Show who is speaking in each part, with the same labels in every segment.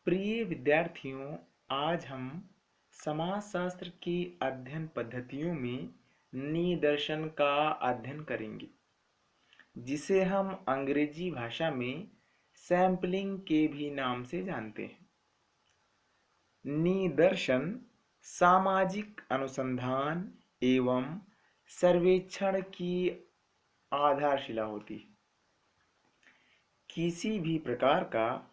Speaker 1: प्रिय विद्यार्थियों, आज हम समाजशास्त्र की अध्ययन पद्धतियों में निदर्शन का अध्ययन करेंगे, जिसे हम अंग्रेजी भाषा में सैंपलिंग के भी नाम से जानते हैं। निदर्शन सामाजिक अनुसंधान एवं सर्वेक्षण की आधारशिला होती है। किसी भी प्रकार का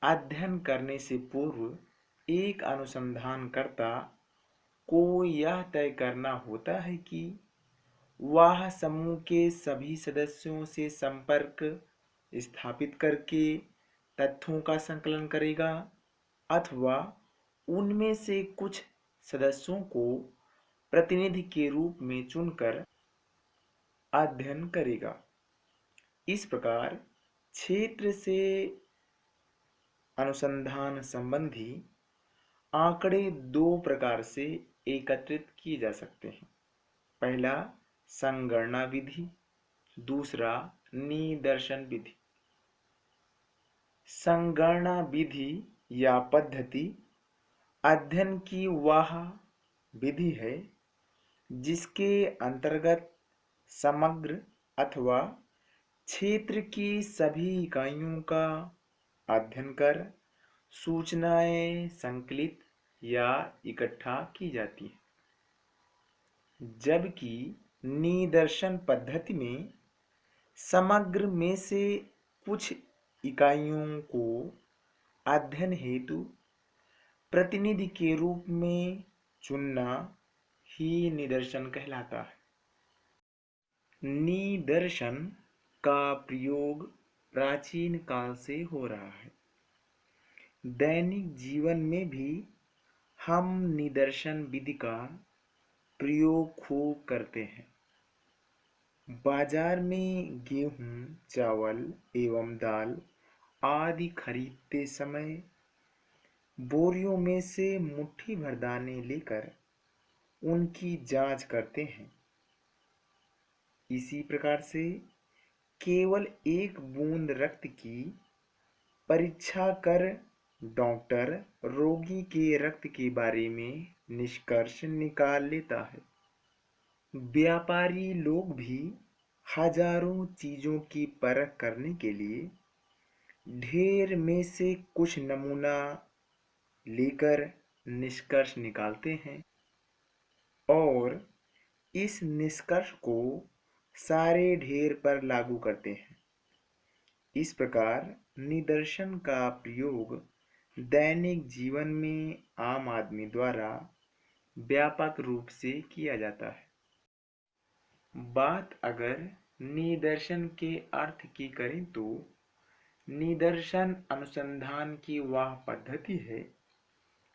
Speaker 1: अध्ययन करने से पूर्व एक अनुसंधानकर्ता को यह तय करना होता है कि वह समूह के सभी सदस्यों से संपर्क स्थापित करके तथ्यों का संकलन करेगा अथवा उनमें से कुछ सदस्यों को प्रतिनिधि के रूप में चुनकर अध्ययन करेगा। इस प्रकार क्षेत्र से अनुसंधान संबंधी आंकड़े दो प्रकार से एकत्रित किए जा सकते हैं। पहला संगणना विधि, दूसरा निदर्शन विधि। संगणना विधि या पद्धति अध्ययन की वह विधि है जिसके अंतर्गत समग्र अथवा क्षेत्र की सभी इकाइयों का अध्ययन कर सूचनाएं संकलित या इकट्ठा की जाती है, जबकि निदर्शन पद्धति में समग्र में से कुछ इकाइयों को अध्ययन हेतु प्रतिनिधि के रूप में चुनना ही निदर्शन कहलाता है। निदर्शन का प्रयोग प्राचीन काल से हो रहा है। दैनिक जीवन में भी हम निदर्शन विधि का प्रयोग खूब करते हैं। बाजार में गेहूं, चावल एवं दाल आदि खरीदते समय बोरियों में से मुट्ठी भर दाने लेकर उनकी जांच करते हैं। इसी प्रकार से केवल एक बूंद रक्त की परीक्षा कर डॉक्टर रोगी के रक्त के बारे में निष्कर्ष निकाल लेता है। व्यापारी लोग भी हजारों चीजों की परख करने के लिए ढेर में से कुछ नमूना लेकर निष्कर्ष निकालते हैं और इस निष्कर्ष को सारे ढेर पर लागू करते हैं। इस प्रकार निदर्शन का प्रयोग दैनिक जीवन में आम आदमी द्वारा व्यापक रूप से किया जाता है। बात अगर निदर्शन के अर्थ की करें तो निदर्शन अनुसंधान की वह पद्धति है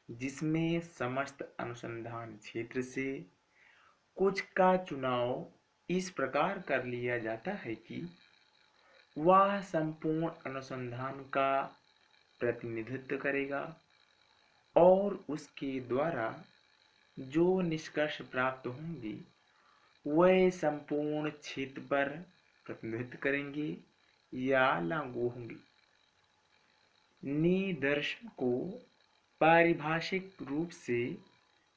Speaker 1: जिसमें समस्त अनुसंधान क्षेत्र से कुछ का चुनाव इस प्रकार कर लिया जाता है कि वह संपूर्ण अनुसंधान का प्रतिनिधित्व करेगा और उसके द्वारा जो निष्कर्ष प्राप्त होंगे वह संपूर्ण क्षेत्र पर प्रतिनिधित्व करेंगे या लागू होंगे। निदर्शन को पारिभाषिक रूप से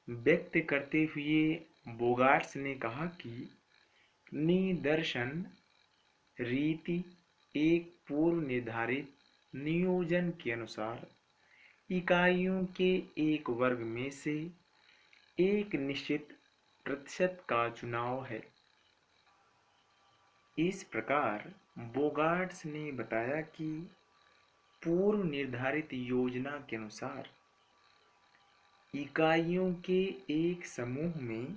Speaker 1: व्यक्त करते हुए बोगार्ट्स ने कहा कि निदर्शन रीति एक पूर्व निर्धारित नियोजन के अनुसार इकाइयों के एक वर्ग में से एक निश्चित प्रतिशत का चुनाव है। इस प्रकार बोगार्ट्स ने बताया कि पूर्व निर्धारित योजना के अनुसार इकाइयों के एक समूह में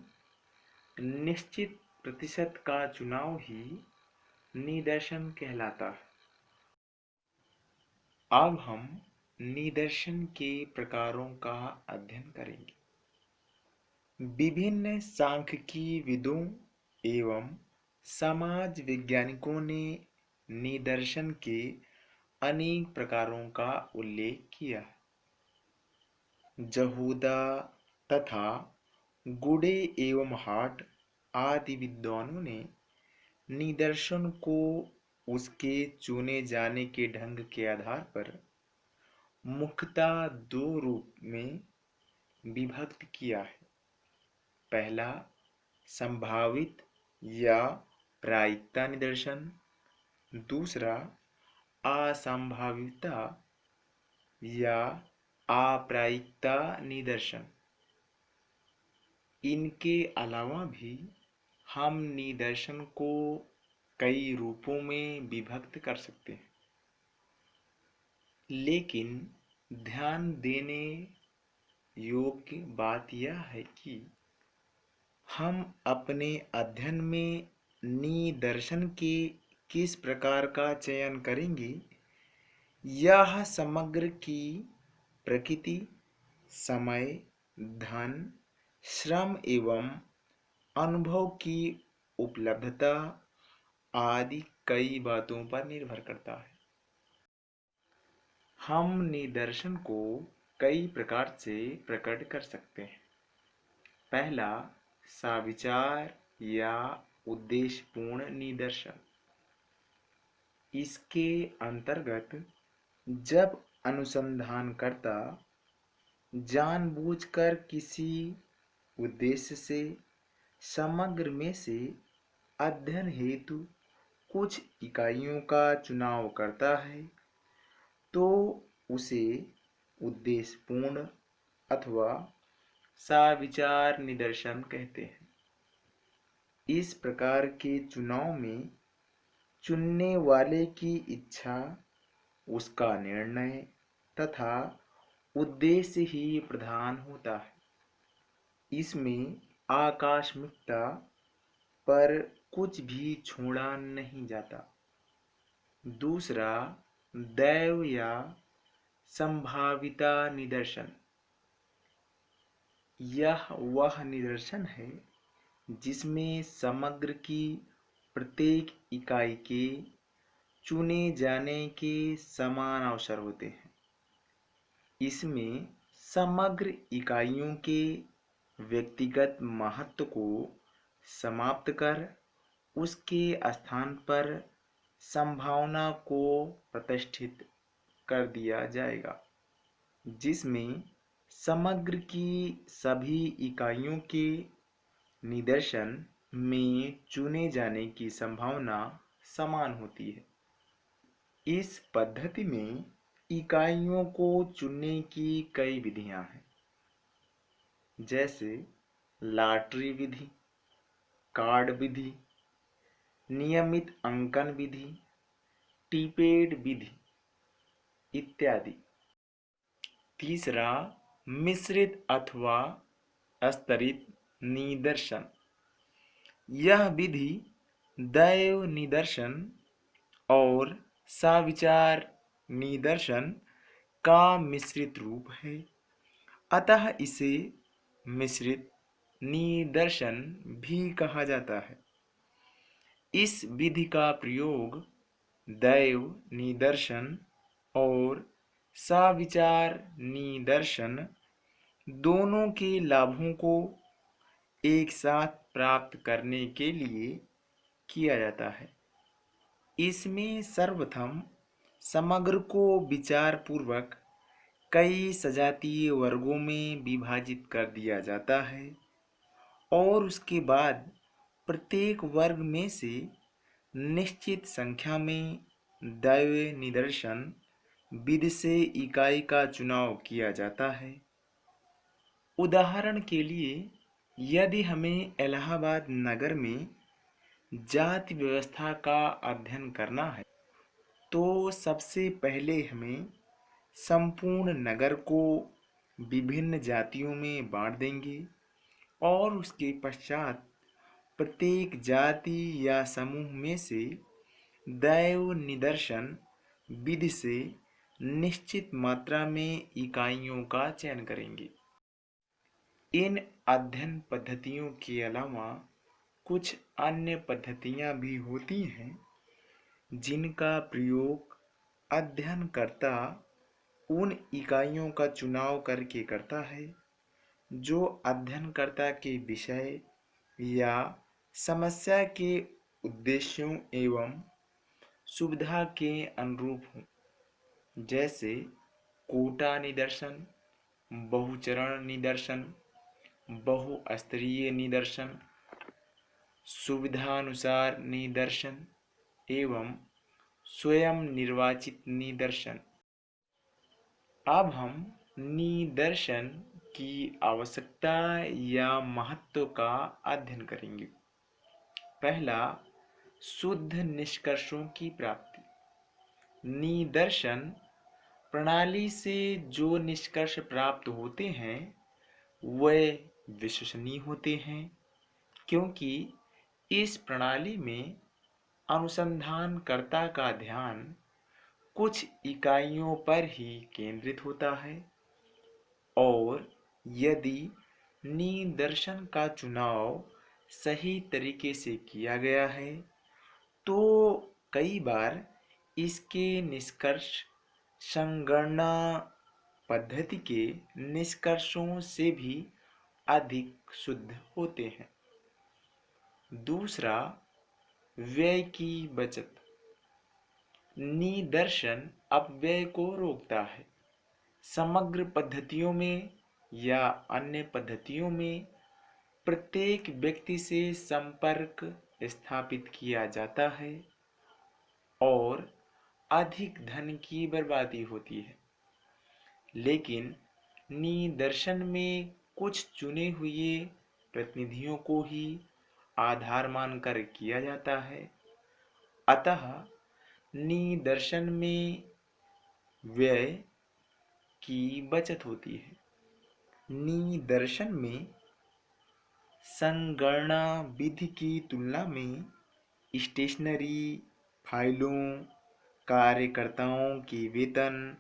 Speaker 1: निश्चित प्रतिशत का चुनाव ही निदर्शन कहलाता है। अब हम निदर्शन के प्रकारों का अध्ययन करेंगे। विभिन्न सांख्यिकीविदों एवं समाज वैज्ञानिकों ने निदर्शन के अनेक प्रकारों का उल्लेख किया है। जहूदा तथा गुडे एवं हार्ट आदि विद्वानों ने निदर्शन को उसके चुने जाने के ढंग के आधार पर मुख्यतः दो रूप में विभक्त किया है। पहला, संभावित या प्रायिकता निदर्शन। दूसरा, असंभावितता या अप्रायिकता निदर्शन। इनके अलावा भी हम निदर्शन को कई रूपों में विभक्त कर सकते हैं, लेकिन ध्यान देने योग्य बात यह है कि हम अपने अध्ययन में निदर्शन के किस प्रकार का चयन करेंगे, यह समग्र की प्रकृति, समय, धन, श्रम एवं अनुभव की उपलब्धता आदि कई बातों पर निर्भर करता है। हम निदर्शन को कई प्रकार से प्रकट कर सकते हैं। पहला, साविचार या उद्देश्यपूर्ण निदर्शन। इसके अंतर्गत जब अनुसंधानकर्ता जानबूझकर किसी उद्देश्य से समग्र में से अध्ययन हेतु कुछ इकाइयों का चुनाव करता है, तो उसे उद्देश्यपूर्ण अथवा साविचार निदर्शन कहते हैं। इस प्रकार के चुनाव में चुनने वाले की इच्छा, उसका निर्णय तथा उद्देश्य ही प्रधान होता है। इसमें आकस्मिकता पर कुछ भी छोड़ा नहीं जाता। दूसरा, दैव या संभाविता निदर्शन। यह वह निदर्शन है जिसमें समग्र की प्रत्येक इकाई के चुने जाने के समान अवसर होते हैं। इसमें समग्र इकाइयों के व्यक्तिगत महत्व को समाप्त कर उसके स्थान पर संभावना को प्रतिष्ठित कर दिया जाएगा, जिसमें समग्र की सभी इकाइयों के निदर्शन में चुने जाने की संभावना समान होती है। इस पद्धति में इकाइयों को चुनने की कई विधियां हैं, जैसे लॉटरी विधि, कार्ड विधि, नियमित अंकन विधि, टिपेड विधि इत्यादि। तीसरा, मिश्रित अथवा स्तरित निदर्शन। यह विधि दैव निदर्शन और साविचार निदर्शन का मिश्रित रूप है, अतः इसे मिश्रित निदर्शन भी कहा जाता है। इस विधि का प्रयोग दैव निदर्शन और साविचार निदर्शन दोनों के लाभों को एक साथ प्राप्त करने के लिए किया जाता है। इसमें सर्वप्रथम समग्र को विचार पूर्वक कई सजातीय वर्गों में विभाजित कर दिया जाता है और उसके बाद प्रत्येक वर्ग में से निश्चित संख्या में दैव निदर्शन विधि से इकाई का चुनाव किया जाता है। उदाहरण के लिए, यदि हमें इलाहाबाद नगर में जाति व्यवस्था का अध्ययन करना है, तो सबसे पहले हमें संपूर्ण नगर को विभिन्न जातियों में बांट देंगे और उसके पश्चात प्रत्येक जाति या समूह में से दैव निदर्शन विधि से निश्चित मात्रा में इकाइयों का चयन करेंगे। इन अध्ययन पद्धतियों के अलावा कुछ अन्य पद्धतियां भी होती हैं जिनका प्रयोग अध्ययनकर्ता उन इकाइयों का चुनाव करके करता है जो अध्ययनकर्ता के विषय या समस्या के उद्देश्यों एवं सुविधा के अनुरूप हों। जैसे कोटा निदर्शन, बहुचरण निदर्शन, बहुस्तरीय निदर्शन, सुविधानुसार निदर्शन एवं स्वयं निर्वाचित निदर्शन। अब हम निदर्शन की आवश्यकता या महत्व का अध्ययन करेंगे। पहला, शुद्ध निष्कर्षों की प्राप्ति। निदर्शन प्रणाली से जो निष्कर्ष प्राप्त होते हैं वे विश्वसनीय होते हैं, क्योंकि इस प्रणाली में अनुसंधानकर्ता का ध्यान कुछ इकाइयों पर ही केंद्रित होता है और यदि निदर्शन का चुनाव सही तरीके से किया गया है तो कई बार इसके निष्कर्ष संगणना पद्धति के निष्कर्षों से भी अधिक शुद्ध होते हैं। दूसरा, व्यय की बचत। निदर्शन अपव्यय को रोकता है। समग्र पद्धतियों में या अन्य पद्धतियों में प्रत्येक व्यक्ति से संपर्क स्थापित किया जाता है और अधिक धन की बर्बादी होती है, लेकिन निदर्शन में कुछ चुने हुए प्रतिनिधियों को ही आधार मानकर किया जाता है। अतः निदर्शन में व्यय की बचत होती है। निदर्शन में संगणना विधि की तुलना में स्टेशनरी, फाइलों, कार्यकर्ताओं के वेतन,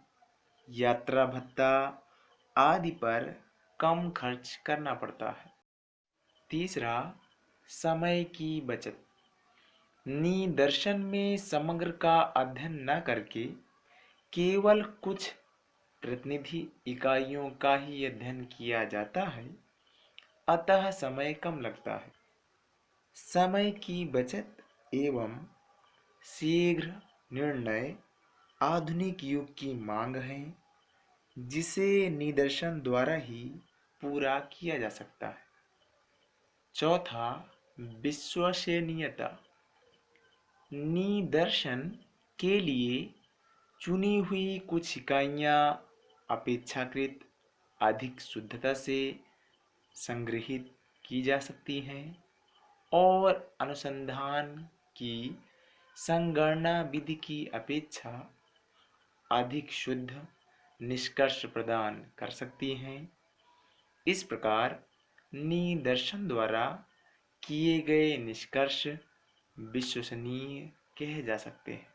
Speaker 1: यात्रा भत्ता आदि पर कम खर्च करना पड़ता है। तीसरा, समय की बचत। निदर्शन में समग्र का अध्ययन न करके केवल कुछ प्रतिनिधि इकाइयों का ही अध्ययन किया जाता है, अतः समय कम लगता है। समय की बचत एवं शीघ्र निर्णय आधुनिक युग की मांग है, जिसे निदर्शन द्वारा ही पूरा किया जा सकता है। चौथा, विश्वसनीयता। निदर्शन के लिए चुनी हुई कुछ इकाइयाँ अपेक्षाकृत अधिक शुद्धता से संग्रहित की जा सकती हैं और अनुसंधान की संगणना विधि की अपेक्षा अधिक शुद्ध निष्कर्ष प्रदान कर सकती हैं। इस प्रकार निदर्शन द्वारा किए गए निष्कर्ष विश्वसनीय कहे जा सकते हैं।